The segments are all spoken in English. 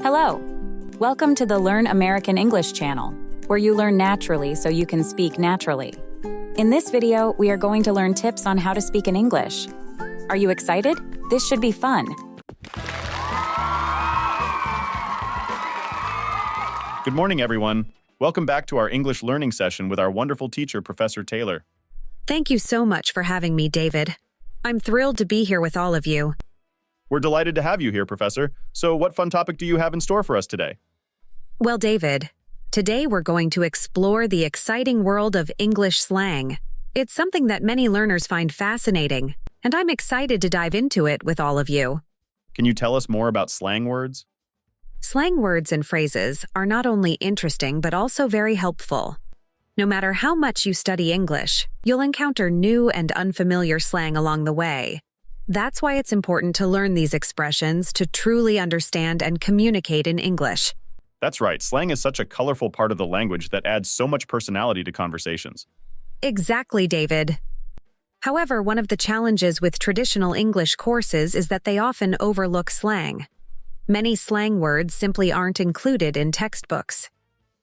Hello. Welcome to the Learn American English channel, where you learn naturally so you can speak naturally. In this video, we are going to learn tips on how to speak in English. Are you excited? This should be fun. Good morning, everyone. Welcome back to our English learning session with our wonderful teacher, Professor Taylor. Thank you so much for having me, David. I'm thrilled to be here with all of you. We're delighted to have you here, Professor. So what fun topic do you have in store for us today? Well, David, today we're going to explore the exciting world of English slang. It's something that many learners find fascinating, and I'm excited to dive into it with all of you. Can you tell us more about slang words? Slang words and phrases are not only interesting but also very helpful. No matter how much you study English, you'll encounter new and unfamiliar slang along the way. That's why it's important to learn these expressions to truly understand and communicate in English. That's right. Slang is such a colorful part of the language that adds so much personality to conversations. Exactly, David. However, one of the challenges with traditional English courses is that they often overlook slang. Many slang words simply aren't included in textbooks.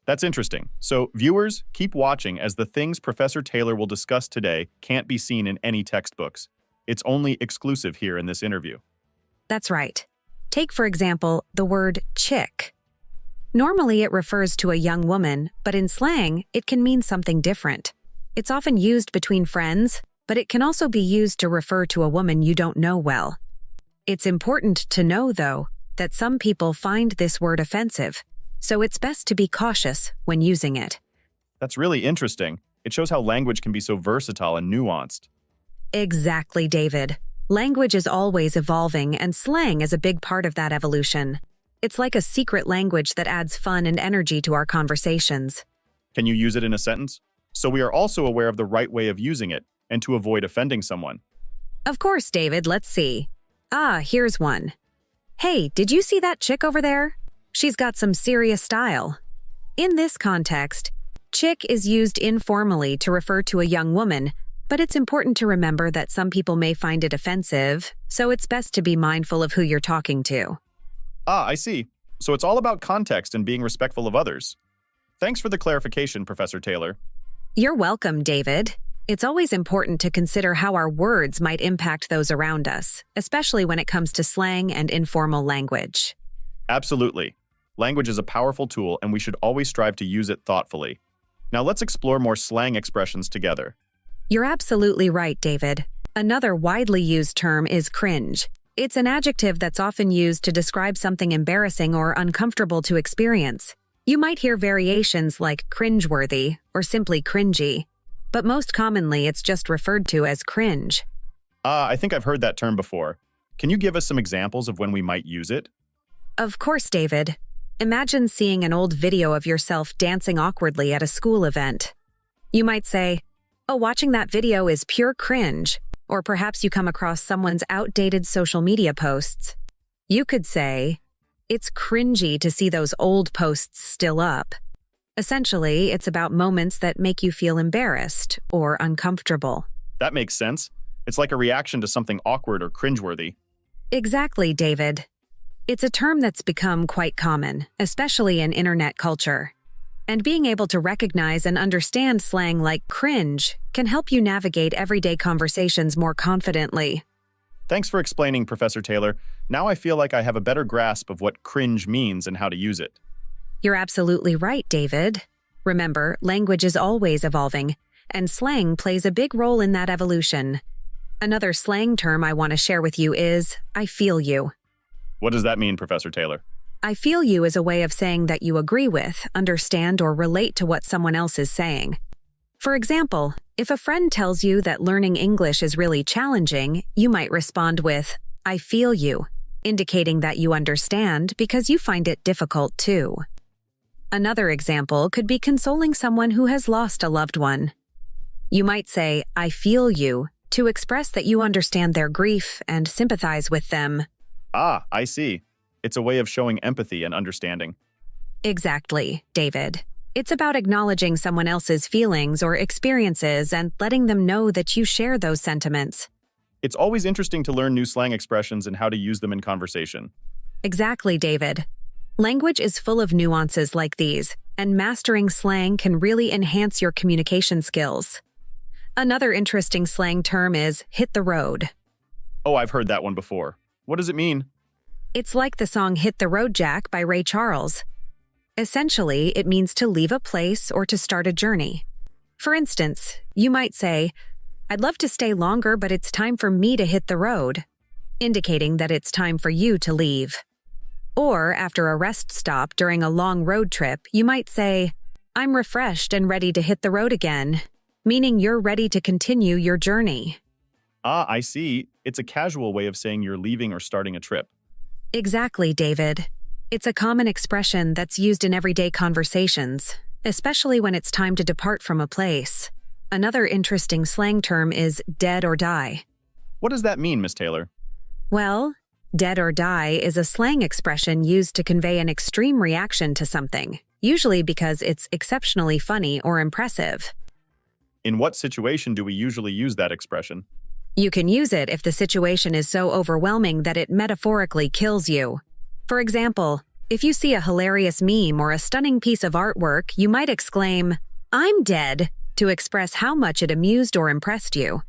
That's interesting. So, viewers, keep watching as the things Professor Taylor will discuss today can't be seen in any textbooks. It's only exclusive here in this interview. That's right. Take, for example, the word chick. Normally, it refers to a young woman, but in slang, it can mean something different. It's often used between friends, but it can also be used to refer to a woman you don't know well. It's important to know, though, that some people find this word offensive, so it's best to be cautious when using it. That's really interesting. It shows how language can be so versatile and nuanced. Exactly, David. Language is always evolving, and slang is a big part of that evolution. It's like a secret language that adds fun and energy to our conversations. Can you use it in a sentence? So we are also aware of the right way of using it, and to avoid offending someone. Of course, David, let's see. Here's one. Hey, did you see that chick over there? She's got some serious style. In this context, chick is used informally to refer to a young woman, but it's important to remember that some people may find it offensive, so it's best to be mindful of who you're talking to. I see. So it's all about context and being respectful of others. Thanks for the clarification, Professor Taylor. You're welcome, David. It's always important to consider how our words might impact those around us, especially when it comes to slang and informal language. Absolutely. Language is a powerful tool, and we should always strive to use it thoughtfully. Now let's explore more slang expressions together. You're absolutely right, David. Another widely used term is cringe. It's an adjective that's often used to describe something embarrassing or uncomfortable to experience. You might hear variations like cringeworthy or simply cringy, but most commonly it's just referred to as cringe. I think I've heard that term before. Can you give us some examples of when we might use it? Of course, David. Imagine seeing an old video of yourself dancing awkwardly at a school event. You might say, "Oh, watching that video is pure cringe," or perhaps you come across someone's outdated social media posts. You could say, "It's cringy to see those old posts still up." Essentially, it's about moments that make you feel embarrassed or uncomfortable. That makes sense. It's like a reaction to something awkward or cringeworthy. Exactly, David. It's a term that's become quite common, especially in internet culture. And being able to recognize and understand slang like cringe can help you navigate everyday conversations more confidently. Thanks for explaining, Professor Taylor. Now I feel like I have a better grasp of what cringe means and how to use it. You're absolutely right, David. Remember, language is always evolving, and slang plays a big role in that evolution. Another slang term I want to share with you is, "I feel you." What does that mean, Professor Taylor? I feel you is a way of saying that you agree with, understand, or relate to what someone else is saying. For example, if a friend tells you that learning English is really challenging, you might respond with, "I feel you," indicating that you understand because you find it difficult too. Another example could be consoling someone who has lost a loved one. You might say, "I feel you," to express that you understand their grief and sympathize with them. I see. It's a way of showing empathy and understanding. Exactly, David. It's about acknowledging someone else's feelings or experiences and letting them know that you share those sentiments. It's always interesting to learn new slang expressions and how to use them in conversation. Exactly, David. Language is full of nuances like these, and mastering slang can really enhance your communication skills. Another interesting slang term is hit the road. Oh, I've heard that one before. What does it mean? It's like the song Hit the Road Jack by Ray Charles. Essentially, it means to leave a place or to start a journey. For instance, you might say, "I'd love to stay longer, but it's time for me to hit the road," indicating that it's time for you to leave. Or after a rest stop during a long road trip, you might say, "I'm refreshed and ready to hit the road again," meaning you're ready to continue your journey. Ah, I see. It's a casual way of saying you're leaving or starting a trip. Exactly, David. It's a common expression that's used in everyday conversations, especially when it's time to depart from a place. Another interesting slang term is dead or die. What does that mean, Miss Taylor? Well, dead or die is a slang expression used to convey an extreme reaction to something, usually because it's exceptionally funny or impressive. In what situation do we usually use that expression? You can use it if the situation is so overwhelming that it metaphorically kills you. For example, if you see a hilarious meme or a stunning piece of artwork, you might exclaim, "I'm dead," to express how much it amused or impressed you.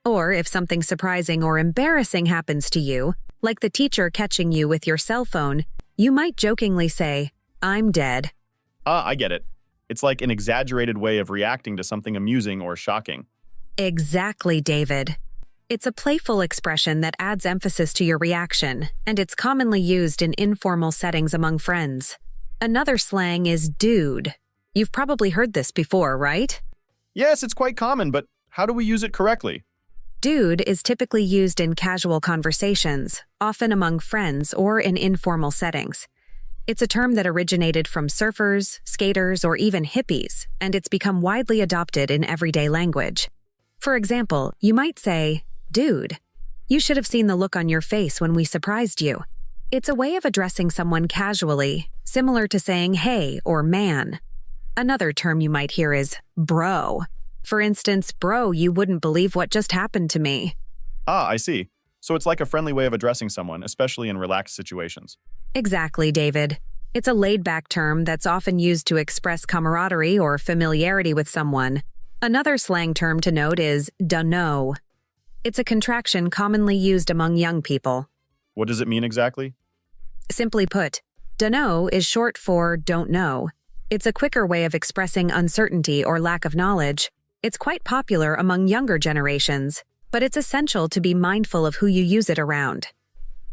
Or if something surprising or embarrassing happens to you, like the teacher catching you with your cell phone, you might jokingly say, "I'm dead." Ah, I get it. It's like an exaggerated way of reacting to something amusing or shocking. Exactly, David. It's a playful expression that adds emphasis to your reaction, and it's commonly used in informal settings among friends. Another slang is dude. You've probably heard this before, right? Yes, it's quite common, but how do we use it correctly? Dude is typically used in casual conversations, often among friends or in informal settings. It's a term that originated from surfers, skaters, or even hippies, and it's become widely adopted in everyday language. For example, you might say, "Dude, you should have seen the look on your face when we surprised you." It's a way of addressing someone casually, similar to saying hey or man. Another term you might hear is bro. For instance, "Bro, you wouldn't believe what just happened to me." Ah, I see. So it's like a friendly way of addressing someone, especially in relaxed situations. Exactly, David. It's a laid-back term that's often used to express camaraderie or familiarity with someone. Another slang term to note is dunno. It's a contraction commonly used among young people. What does it mean exactly? Simply put, dunno is short for don't know. It's a quicker way of expressing uncertainty or lack of knowledge. It's quite popular among younger generations, but it's essential to be mindful of who you use it around.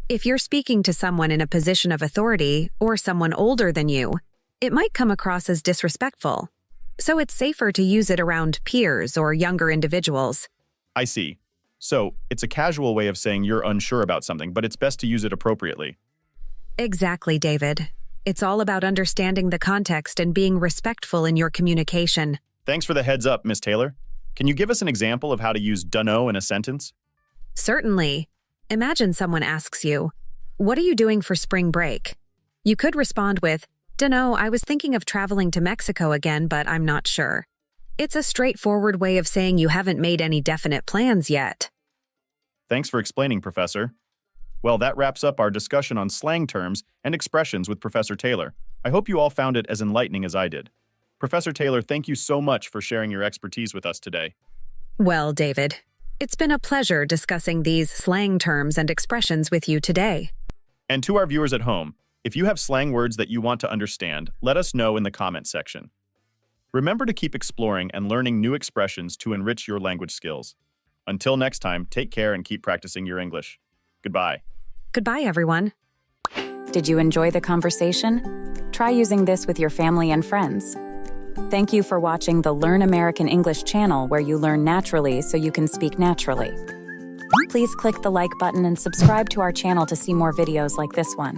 If you're speaking to someone in a position of authority or someone older than you, it might come across as disrespectful. So it's safer to use it around peers or younger individuals. I see. So it's a casual way of saying you're unsure about something, but it's best to use it appropriately. Exactly, David. It's all about understanding the context and being respectful in your communication. Thanks for the heads up, Miss Taylor. Can you give us an example of how to use dunno in a sentence? Certainly. Imagine someone asks you, "What are you doing for spring break?" You could respond with, "Dunno, I was thinking of traveling to Mexico again, but I'm not sure." It's a straightforward way of saying you haven't made any definite plans yet. Thanks for explaining, Professor. Well, that wraps up our discussion on slang terms and expressions with Professor Taylor. I hope you all found it as enlightening as I did. Professor Taylor, thank you so much for sharing your expertise with us today. Well, David, it's been a pleasure discussing these slang terms and expressions with you today. And to our viewers at home, if you have slang words that you want to understand, let us know in the comment section. Remember to keep exploring and learning new expressions to enrich your language skills. Until next time, take care and keep practicing your English. Goodbye. Goodbye, everyone. Did you enjoy the conversation? Try using this with your family and friends. Thank you for watching the Learn American English channel, where you learn naturally so you can speak naturally. Please click the like button and subscribe to our channel to see more videos like this one.